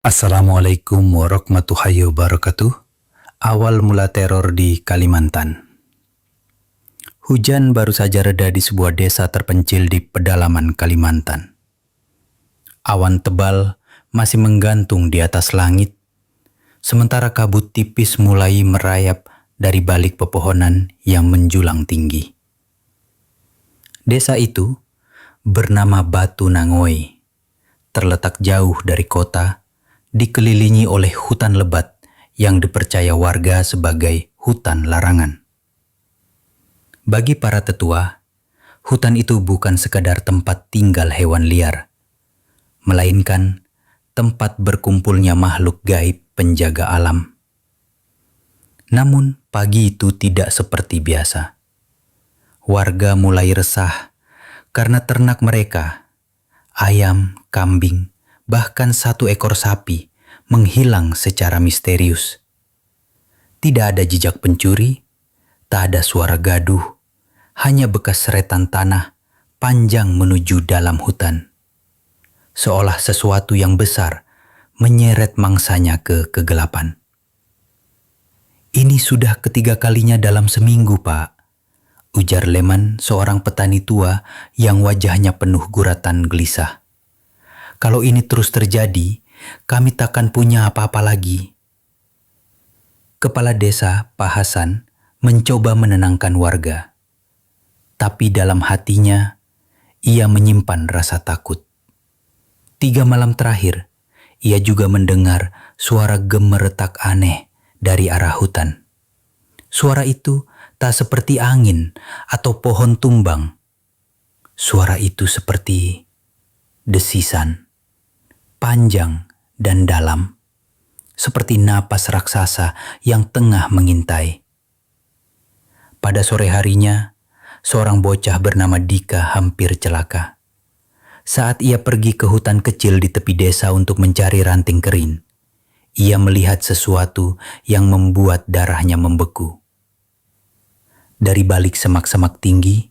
Assalamualaikum warahmatullahi wabarakatuh. Awal mula teror di Kalimantan. Hujan baru saja reda di sebuah desa terpencil di pedalaman Kalimantan. Awan tebal masih menggantung di atas langit, sementara kabut tipis mulai merayap dari balik pepohonan yang menjulang tinggi. Desa itu bernama Batu Nangoi, terletak jauh dari kota, dikelilingi oleh hutan lebat yang dipercaya warga sebagai hutan larangan. Bagi para tetua, hutan itu bukan sekadar tempat tinggal hewan liar, melainkan tempat berkumpulnya makhluk gaib penjaga alam. Namun pagi itu tidak seperti biasa. Warga mulai resah karena ternak mereka, ayam, kambing, bahkan satu ekor sapi menghilang secara misterius. Tidak ada jejak pencuri, tak ada suara gaduh, hanya bekas seretan tanah panjang menuju dalam hutan. Seolah sesuatu yang besar menyeret mangsanya ke kegelapan. "Ini sudah ketiga kalinya dalam seminggu, Pak," ujar Leman, seorang petani tua yang wajahnya penuh guratan gelisah. "Kalau ini terus terjadi, kami takkan punya apa-apa lagi." Kepala desa, Pak Hasan, mencoba menenangkan warga. Tapi dalam hatinya, ia menyimpan rasa takut. 3 malam terakhir, ia juga mendengar suara gemeretak aneh dari arah hutan. Suara itu tak seperti angin atau pohon tumbang. Suara itu seperti desisan, panjang dan dalam, seperti napas raksasa yang tengah mengintai. Pada sore harinya, seorang bocah bernama Dika hampir celaka. Saat ia pergi ke hutan kecil di tepi desa untuk mencari ranting kering, ia melihat sesuatu yang membuat darahnya membeku. Dari balik semak-semak tinggi,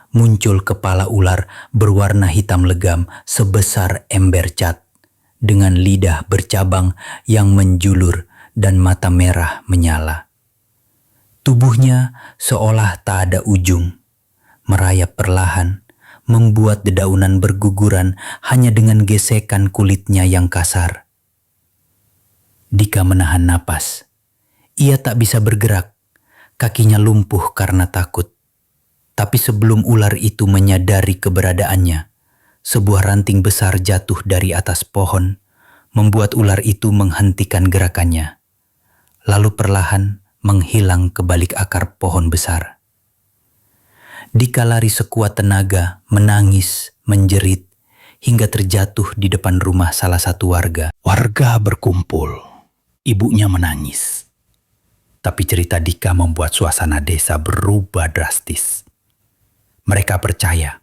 muncul kepala ular berwarna hitam legam sebesar ember cat, dengan lidah bercabang yang menjulur dan mata merah menyala. Tubuhnya seolah tak ada ujung, merayap perlahan, membuat dedaunan berguguran hanya dengan gesekan kulitnya yang kasar. Dika menahan napas. Ia tak bisa bergerak, kakinya lumpuh karena takut. Tapi sebelum ular itu menyadari keberadaannya, sebuah ranting besar jatuh dari atas pohon, membuat ular itu menghentikan gerakannya, lalu perlahan menghilang ke balik akar pohon besar. Dika lari sekuat tenaga, menangis, menjerit, hingga terjatuh di depan rumah salah satu warga. Warga berkumpul, ibunya menangis. Tapi cerita Dika membuat suasana desa berubah drastis. Mereka percaya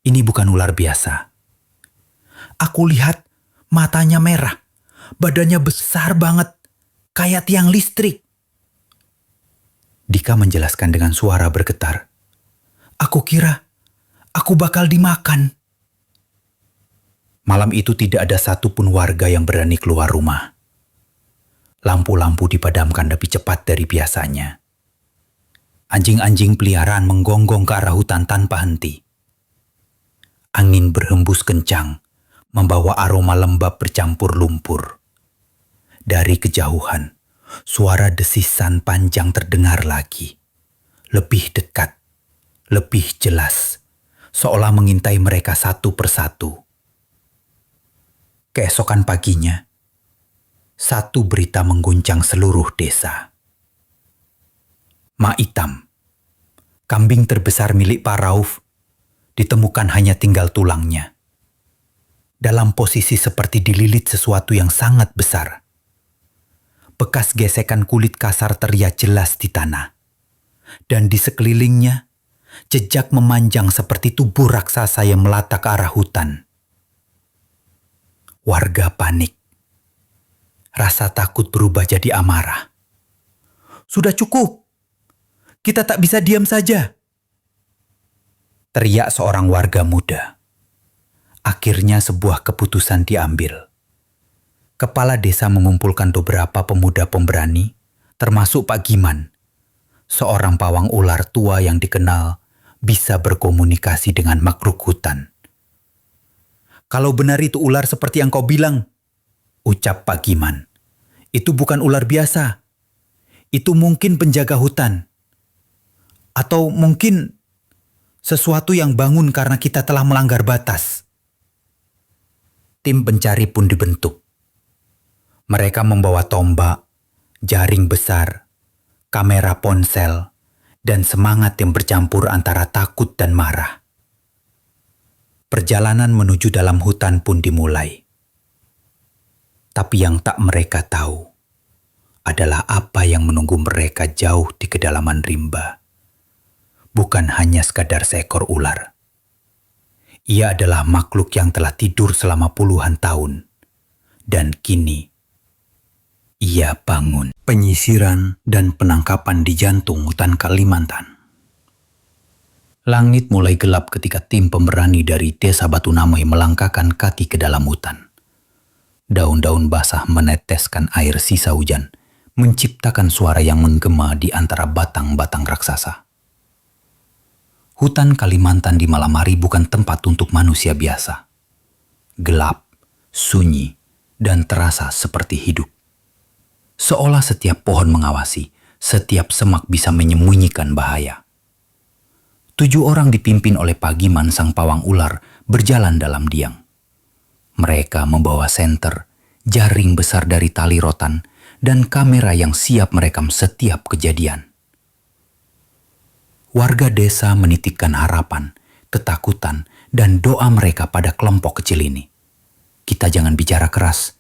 ini bukan ular biasa. "Aku lihat matanya merah, badannya besar banget, kayak tiang listrik," Dika menjelaskan dengan suara bergetar. "Aku kira aku bakal dimakan." Malam itu tidak ada satupun warga yang berani keluar rumah. Lampu-lampu dipadamkan lebih cepat dari biasanya. Anjing-anjing peliharaan menggonggong ke arah hutan tanpa henti. Angin berhembus kencang, membawa aroma lembab bercampur lumpur. Dari kejauhan, suara desisan panjang terdengar lagi. Lebih dekat, lebih jelas, seolah mengintai mereka satu persatu. Keesokan paginya, satu berita mengguncang seluruh desa. Mak Itam, kambing terbesar milik Pak Rauf, ditemukan hanya tinggal tulangnya. Dalam posisi seperti dililit sesuatu yang sangat besar. Bekas gesekan kulit kasar terlihat jelas di tanah. Dan di sekelilingnya, jejak memanjang seperti tubuh raksasa yang melata ke arah hutan. Warga panik. Rasa takut berubah jadi amarah. "Sudah cukup! Kita tak bisa diam saja!" teriak seorang warga muda. Akhirnya sebuah keputusan diambil. Kepala desa mengumpulkan beberapa pemuda pemberani, termasuk Pak Giman, seorang pawang ular tua yang dikenal bisa berkomunikasi dengan makhluk hutan. "Kalau benar itu ular seperti yang kau bilang," ucap Pak Giman, "itu bukan ular biasa. Itu mungkin penjaga hutan. Atau mungkin sesuatu yang bangun karena kita telah melanggar batas." Tim pencari pun dibentuk. Mereka membawa tombak, jaring besar, kamera ponsel, dan semangat yang bercampur antara takut dan marah. Perjalanan menuju dalam hutan pun dimulai. Tapi yang tak mereka tahu adalah apa yang menunggu mereka jauh di kedalaman rimba. Bukan hanya sekadar seekor ular. Ia adalah makhluk yang telah tidur selama puluhan tahun. Dan kini, ia bangun. Penyisiran dan penangkapan di jantung hutan Kalimantan. Langit mulai gelap ketika tim pemberani dari Desa Batu Namoi melangkahkan kaki ke dalam hutan. Daun-daun basah meneteskan air sisa hujan, menciptakan suara yang menggema di antara batang-batang raksasa. Hutan Kalimantan di malam hari bukan tempat untuk manusia biasa. Gelap, sunyi, dan terasa seperti hidup. Seolah setiap pohon mengawasi, setiap semak bisa menyembunyikan bahaya. 7 orang dipimpin oleh Pak Giman sang pawang ular berjalan dalam diam. Mereka membawa senter, jaring besar dari tali rotan, dan kamera yang siap merekam setiap kejadian. Warga desa menitipkan harapan, ketakutan, dan doa mereka pada kelompok kecil ini. "Kita jangan bicara keras,"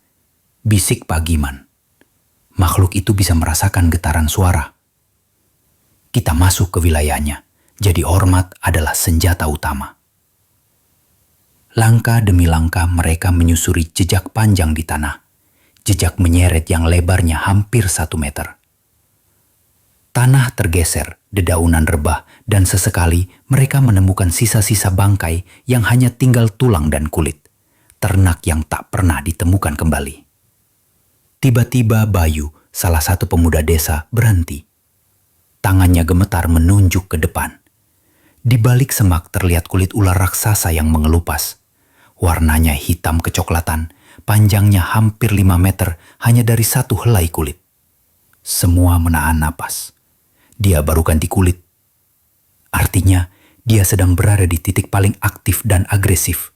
bisik Pak Giman. "Makhluk itu bisa merasakan getaran suara. Kita masuk ke wilayahnya, jadi hormat adalah senjata utama." Langkah demi langkah mereka menyusuri jejak panjang di tanah, jejak menyeret yang lebarnya hampir 1 meter. Tanah tergeser, dedaunan rebah, dan sesekali mereka menemukan sisa-sisa bangkai yang hanya tinggal tulang dan kulit, ternak yang tak pernah ditemukan kembali. Tiba-tiba Bayu, salah satu pemuda desa, berhenti. Tangannya gemetar menunjuk ke depan. Di balik semak terlihat kulit ular raksasa yang mengelupas. Warnanya hitam kecoklatan, panjangnya hampir 5 meter hanya dari satu helai kulit. Semua menahan napas. Dia baru ganti kulit. Artinya, dia sedang berada di titik paling aktif dan agresif.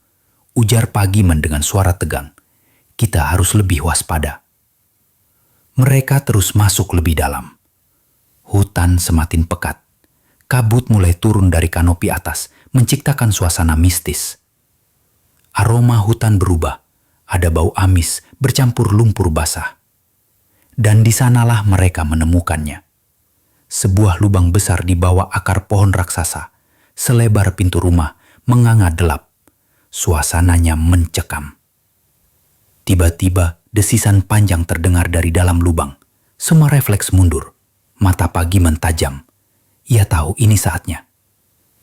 Ujar Pak Giman dengan suara tegang. "Kita harus lebih waspada." Mereka terus masuk lebih dalam. Hutan semakin pekat. Kabut mulai turun dari kanopi atas, menciptakan suasana mistis. Aroma hutan berubah. Ada bau amis bercampur lumpur basah. Dan di sanalah mereka menemukannya. Sebuah lubang besar di bawah akar pohon raksasa, selebar pintu rumah, menganga gelap. Suasananya mencekam. Tiba-tiba desisan panjang terdengar dari dalam lubang. Semua refleks mundur. Mata Pak Giman tajam. Ia tahu ini saatnya.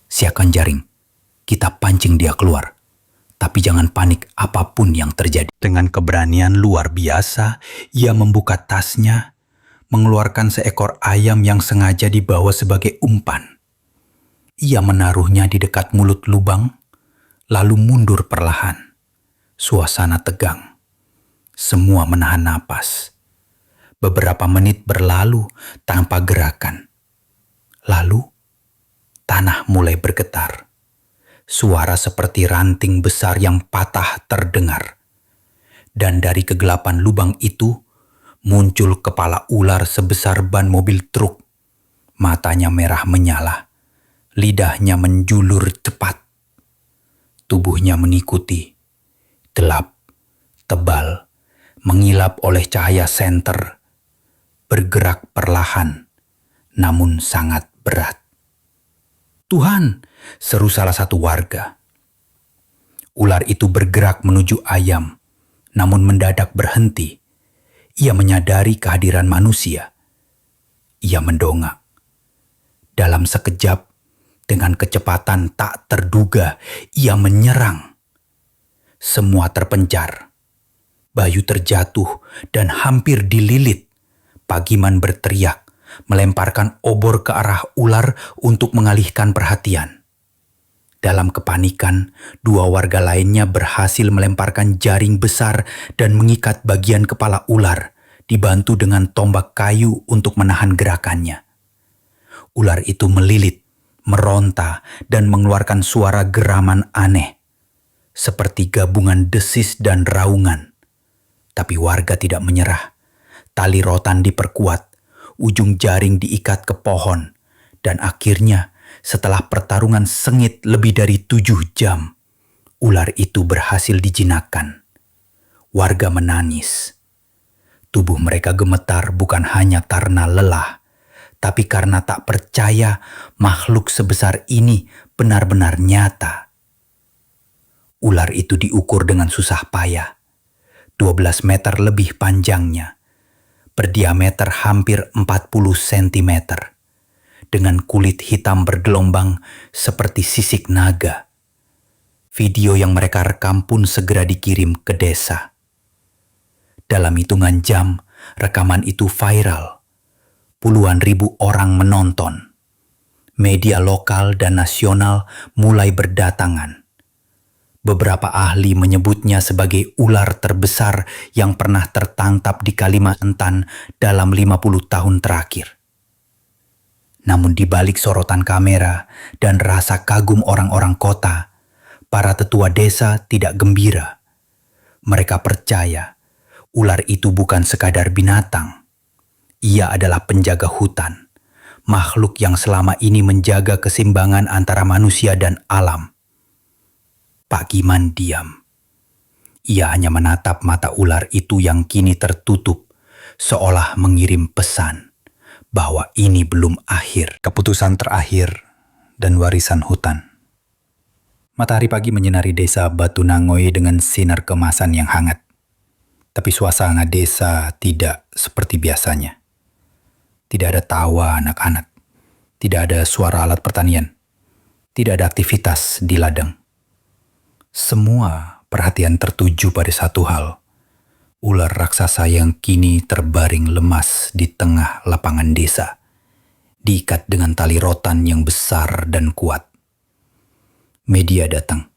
"Siapkan jaring. Kita pancing dia keluar. Tapi jangan panik apapun yang terjadi." Dengan keberanian luar biasa, ia membuka tasnya, mengeluarkan seekor ayam yang sengaja dibawa sebagai umpan. Ia menaruhnya di dekat mulut lubang, lalu mundur perlahan. Suasana tegang. Semua menahan napas. Beberapa menit berlalu tanpa gerakan. Lalu, tanah mulai bergetar. Suara seperti ranting besar yang patah terdengar. Dan dari kegelapan lubang itu, muncul kepala ular sebesar ban mobil truk. Matanya merah menyala. Lidahnya menjulur cepat. Tubuhnya mengikuti. Gelap, tebal, mengilap oleh cahaya senter, bergerak perlahan, namun sangat berat. "Tuhan!" seru salah satu warga. Ular itu bergerak menuju ayam, namun mendadak berhenti. Ia menyadari kehadiran manusia. Ia mendongak. Dalam sekejap, dengan kecepatan tak terduga, ia menyerang. Semua terpencar. Bayu terjatuh dan hampir dililit. Pagiman berteriak, melemparkan obor ke arah ular untuk mengalihkan perhatian. Dalam kepanikan, dua warga lainnya berhasil melemparkan jaring besar dan mengikat bagian kepala ular, dibantu dengan tombak kayu untuk menahan gerakannya. Ular itu melilit, meronta, dan mengeluarkan suara geraman aneh, seperti gabungan desis dan raungan. Tapi warga tidak menyerah. Tali rotan diperkuat, ujung jaring diikat ke pohon, dan akhirnya setelah pertarungan sengit lebih dari 7 jam, ular itu berhasil dijinakkan. Warga menangis. Tubuh mereka gemetar bukan hanya karena lelah, tapi karena tak percaya makhluk sebesar ini benar-benar nyata. Ular itu diukur dengan susah payah. 12 meter lebih panjangnya, berdiameter hampir 40 cm, dengan kulit hitam bergelombang seperti sisik naga. Video yang mereka rekam pun segera dikirim ke desa. Dalam hitungan jam, rekaman itu viral. Puluhan ribu orang menonton. Media lokal dan nasional mulai berdatangan. Beberapa ahli menyebutnya sebagai ular terbesar yang pernah tertangkap di Kalimantan dalam 50 tahun terakhir. Namun di balik sorotan kamera dan rasa kagum orang-orang kota, para tetua desa tidak gembira. Mereka percaya ular itu bukan sekadar binatang. Ia adalah penjaga hutan, makhluk yang selama ini menjaga keseimbangan antara manusia dan alam. Pak Giman diam. Ia hanya menatap mata ular itu yang kini tertutup, seolah mengirim pesan bahwa ini belum akhir. Keputusan terakhir dan warisan hutan. Matahari pagi menyinari desa Batu Nangoy dengan sinar kemasan yang hangat. Tapi suasana desa tidak seperti biasanya. Tidak ada tawa anak-anak. Tidak ada suara alat pertanian. Tidak ada aktivitas di ladang. Semua perhatian tertuju pada satu hal. Ular raksasa yang kini terbaring lemas di tengah lapangan desa, diikat dengan tali rotan yang besar dan kuat. Media datang.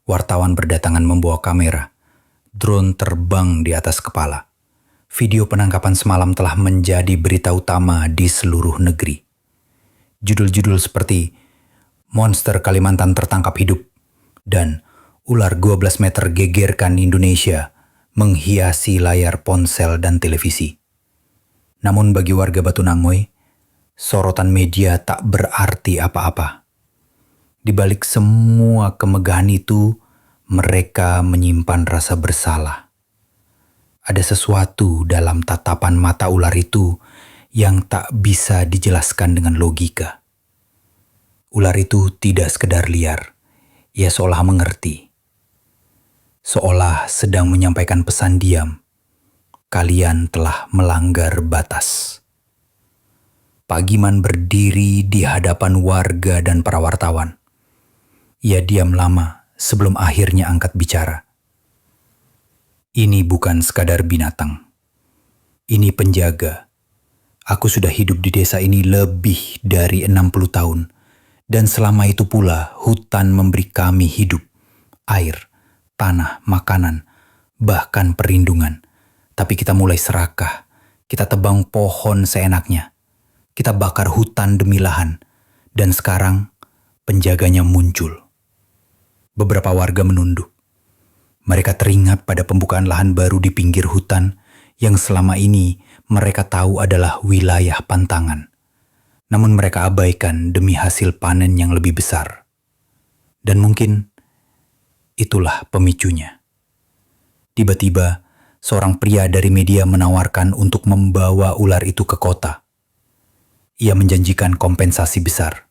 Wartawan berdatangan membawa kamera. Drone terbang di atas kepala. Video penangkapan semalam telah menjadi berita utama di seluruh negeri. Judul-judul seperti "Monster Kalimantan tertangkap hidup" dan "Ular 12 meter gegerkan Indonesia" menghiasi layar ponsel dan televisi. Namun bagi warga Batu Nangoy, sorotan media tak berarti apa-apa. Di balik semua kemegahan itu, mereka menyimpan rasa bersalah. Ada sesuatu dalam tatapan mata ular itu yang tak bisa dijelaskan dengan logika. Ular itu tidak sekedar liar, ia seolah mengerti. Seolah sedang menyampaikan pesan diam. Kalian telah melanggar batas. Pak Giman berdiri di hadapan warga dan para wartawan. Ia diam lama sebelum akhirnya angkat bicara. Ini bukan sekadar binatang. Ini penjaga. Aku sudah hidup di desa ini lebih dari 60 tahun. Dan selama itu pula hutan memberi kami hidup, air, tanah, makanan, bahkan perlindungan. Tapi kita mulai serakah. Kita tebang pohon seenaknya. Kita bakar hutan demi lahan. Dan sekarang penjaganya muncul. Beberapa warga menunduk. Mereka teringat pada pembukaan lahan baru di pinggir hutan yang selama ini mereka tahu adalah wilayah pantangan. Namun mereka abaikan demi hasil panen yang lebih besar. Dan mungkin itulah pemicunya. Tiba-tiba, seorang pria dari media menawarkan untuk membawa ular itu ke kota. Ia menjanjikan kompensasi besar.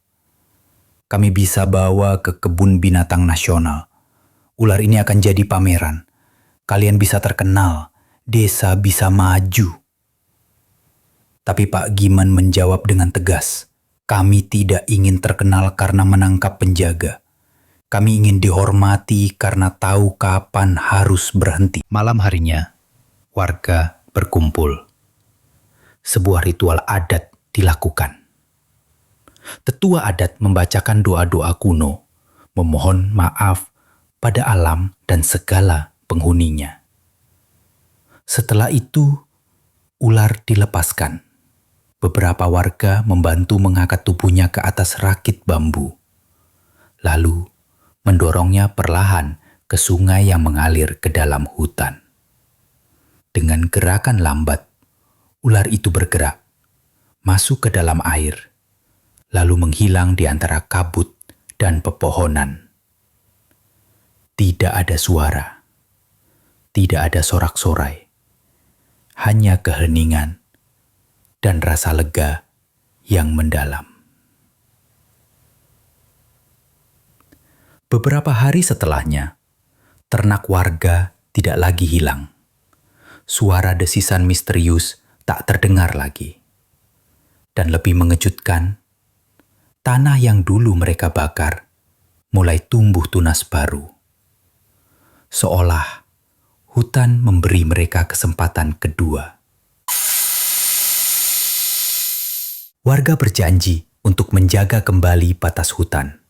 Kami bisa bawa ke kebun binatang nasional. Ular ini akan jadi pameran. Kalian bisa terkenal, desa bisa maju. Tapi Pak Giman menjawab dengan tegas, kami tidak ingin terkenal karena menangkap penjaga. Kami ingin dihormati karena tahu kapan harus berhenti. Malam harinya, warga berkumpul. Sebuah ritual adat dilakukan. Tetua adat membacakan doa-doa kuno, memohon maaf pada alam dan segala penghuninya. Setelah itu, ular dilepaskan. Beberapa warga membantu mengangkat tubuhnya ke atas rakit bambu. Lalu, mendorongnya perlahan ke sungai yang mengalir ke dalam hutan. Dengan gerakan lambat, ular itu bergerak, masuk ke dalam air, lalu menghilang di antara kabut dan pepohonan. Tidak ada suara, tidak ada sorak-sorai, hanya keheningan dan rasa lega yang mendalam. Beberapa hari setelahnya, ternak warga tidak lagi hilang. Suara desisan misterius tak terdengar lagi. Dan lebih mengejutkan, tanah yang dulu mereka bakar mulai tumbuh tunas baru. Seolah hutan memberi mereka kesempatan kedua. Warga berjanji untuk menjaga kembali batas hutan.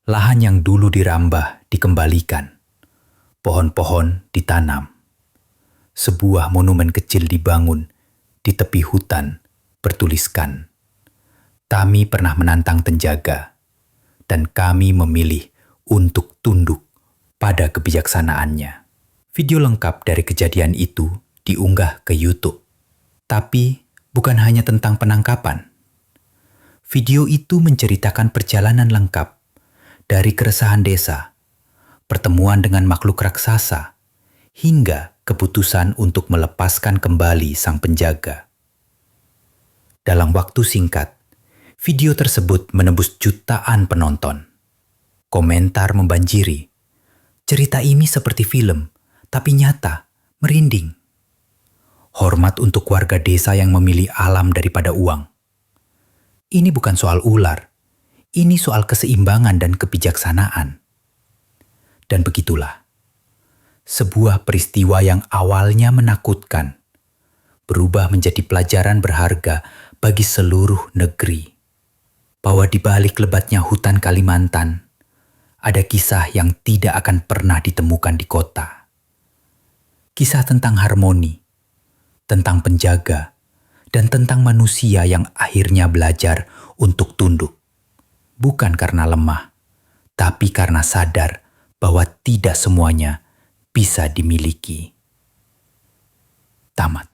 Lahan yang dulu dirambah dikembalikan. Pohon-pohon ditanam. Sebuah monumen kecil dibangun di tepi hutan bertuliskan, "Kami pernah menantang penjaga, dan kami memilih untuk tunduk pada kebijaksanaannya." Video lengkap dari kejadian itu diunggah ke YouTube. Tapi bukan hanya tentang penangkapan. Video itu menceritakan perjalanan lengkap dari keresahan desa, pertemuan dengan makhluk raksasa, hingga keputusan untuk melepaskan kembali sang penjaga. Dalam waktu singkat, video tersebut menembus jutaan penonton. Komentar membanjiri. Cerita ini seperti film, tapi nyata, merinding. Hormat untuk warga desa yang memilih alam daripada uang. Ini bukan soal ular. Ini soal keseimbangan dan kebijaksanaan. Dan begitulah, sebuah peristiwa yang awalnya menakutkan berubah menjadi pelajaran berharga bagi seluruh negeri. Bahwa di balik lebatnya hutan Kalimantan, ada kisah yang tidak akan pernah ditemukan di kota. Kisah tentang harmoni, tentang penjaga, dan tentang manusia yang akhirnya belajar untuk tunduk. Bukan karena lemah, tapi karena sadar bahwa tidak semuanya bisa dimiliki. Tamat.